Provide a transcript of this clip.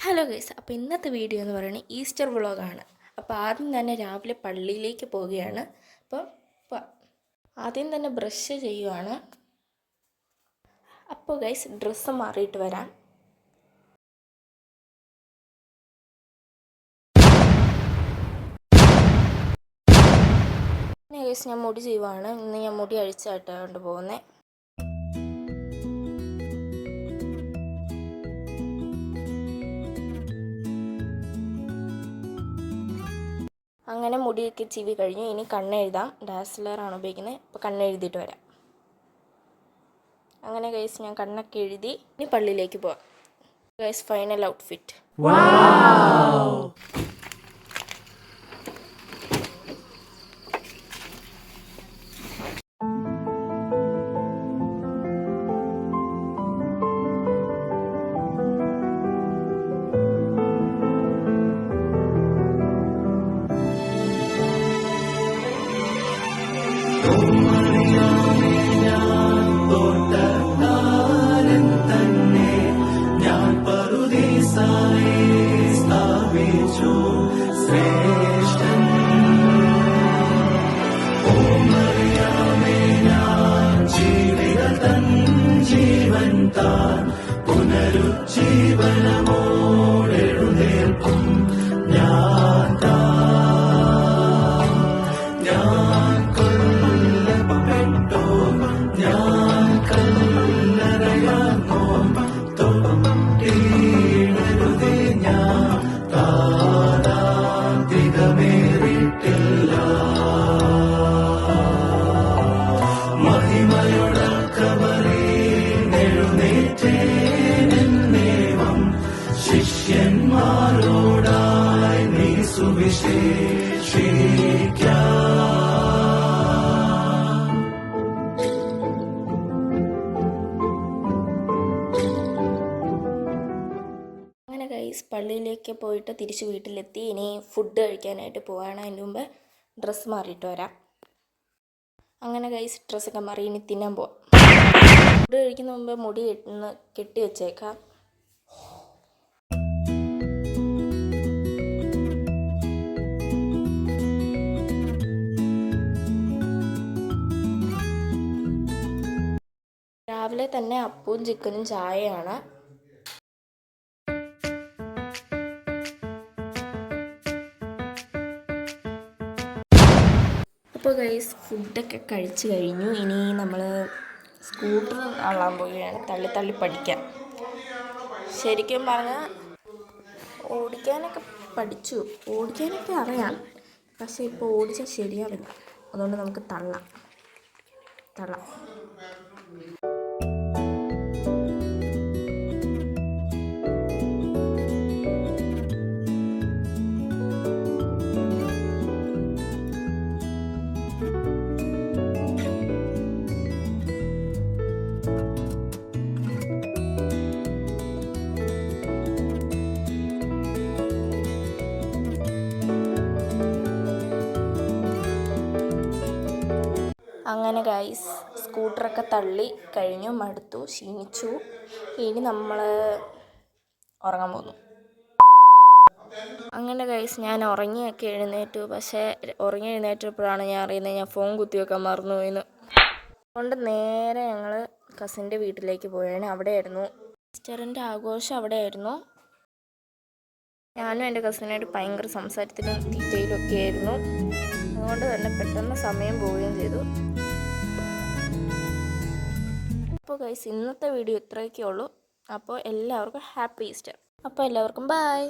Hello guys, അപ്പോൾ ഇന്നത്തെ video എന്ന് പറയുന്നത് ഈസ്റ്റർ വ്ളോഗാണ്. അപ്പോൾ ആദ്യം തന്നെ രാവിലെ പള്ളിയിലേക്ക് പോവുകയാണ്. അപ്പോൾ ആദ്യം തന്നെ ബ്രഷ് ചെയ്യുവാണ്. അപ്പോൾ ഗൈസ് ഡ്രസ്സ് മാറിയിട്ട് വരാം. ഗൈസ് ഞാൻ മുടി ചെയ്യുവാണ്. ഇന്ന് ഞാൻ മുടി അഴിച്ചായിട്ടാണ് പോകുന്നത്. അങ്ങനെ മുടിയൊക്കെ ചിവി കഴിഞ്ഞു. ഇനി കണ്ണെഴുതാം. ഡാസ്ലറാണ് ഉപയോഗിക്കുന്നത്. അപ്പോൾ കണ്ണെഴുതിയിട്ട് വരാം. അങ്ങനെ ഗൈസ് ഞാൻ കണ്ണൊക്കെ എഴുതി ഇനി പള്ളിയിലേക്ക് പോവാം. Guys final outfit. പുനരുജ്ജീവനമോടെഴുന്നേൽക്കും ഞാൻ കൊല്ലപ്പെട്ടോ, ഞാൻ കല്ലറയാർന്നോ, തൊട്ടിടരുതേ ഞാൻ താരാന്തികമേറിയിട്ടില്ല. ശിഷ്യന്മാരോടായി നീ സുവിശേഷിക്കാം. അങ്ങനെ ഗൈസ് പള്ളിയിലേക്ക് പോയിട്ട് തിരിച്ച് വീട്ടിലെത്തി. ഇനി ഫുഡ് കഴിക്കാനായിട്ട് പോവാണ്. അതിന് മുമ്പ് ഡ്രസ്സ് മാറിയിട്ട് വരാം. അങ്ങനെ ഗൈസ് ഡ്രസ്സൊക്കെ മാറി ഇനി തിന്നാൻ പോവാം. ഫുഡ് കഴിക്കുന്ന മുമ്പ് മുടി കെട്ടി വെച്ചേക്കാം. രാവിലെ തന്നെ അപ്പവും ചിക്കനും ചായയാണ്. അപ്പോൾ ഗൈസ് ഫുഡൊക്കെ കഴിച്ച് കഴിഞ്ഞു. ഇനി നമ്മൾ സ്കൂട്ടർ ആളാൻ പോവുകയാണ്. തള്ളി പഠിക്കാൻ. ശരിക്കും പറഞ്ഞാൽ ഓടിക്കാനൊക്കെ അറിയാം. പക്ഷേ ഇപ്പോൾ ഓടിച്ചാൽ ശരിയാവില്ല. അതുകൊണ്ട് നമുക്ക് തള്ളാം. അങ്ങനെ ഗൈസ് സ്കൂട്ടറൊക്കെ തള്ളി കഴിഞ്ഞു. മടുത്തു, ക്ഷീണിച്ചു. ഇനി നമ്മൾ ഉറങ്ങാൻ പോകുന്നു. അങ്ങനെ ഗൈസ് ഞാൻ ഉറങ്ങിയൊക്കെ എഴുന്നേറ്റു. പക്ഷേ ഉറങ്ങി എഴുന്നേറ്റപ്പോഴാണ് ഞാൻ അറിയുന്നത് ഞാൻ ഫോൺ കുത്തിവെക്കാൻ മറന്നുപോയിന്ന്. അതുകൊണ്ട് നേരെ ഞങ്ങൾ കസിൻ്റെ വീട്ടിലേക്ക് പോയാണ്. അവിടെയായിരുന്നു ഈസ്റ്ററിൻ്റെ ആഘോഷം. അവിടെയായിരുന്നു. ഞാനും എൻ്റെ കസിനായിട്ട് ഭയങ്കര സംസാരത്തിലും തീറ്റയിലും ഒക്കെ ആയിരുന്നു. അതുകൊണ്ട് തന്നെ പെട്ടെന്ന് സമയം പോവുകയും ചെയ്തു. അപ്പോൾ ഗൈസ് ഇന്നത്തെ വീഡിയോ ഇത്രയൊക്കെ ഉള്ളൂ. അപ്പോൾ എല്ലാവർക്കും ഹാപ്പി ഈസ്റ്റർ. അപ്പോൾ എല്ലാവർക്കും ബൈ.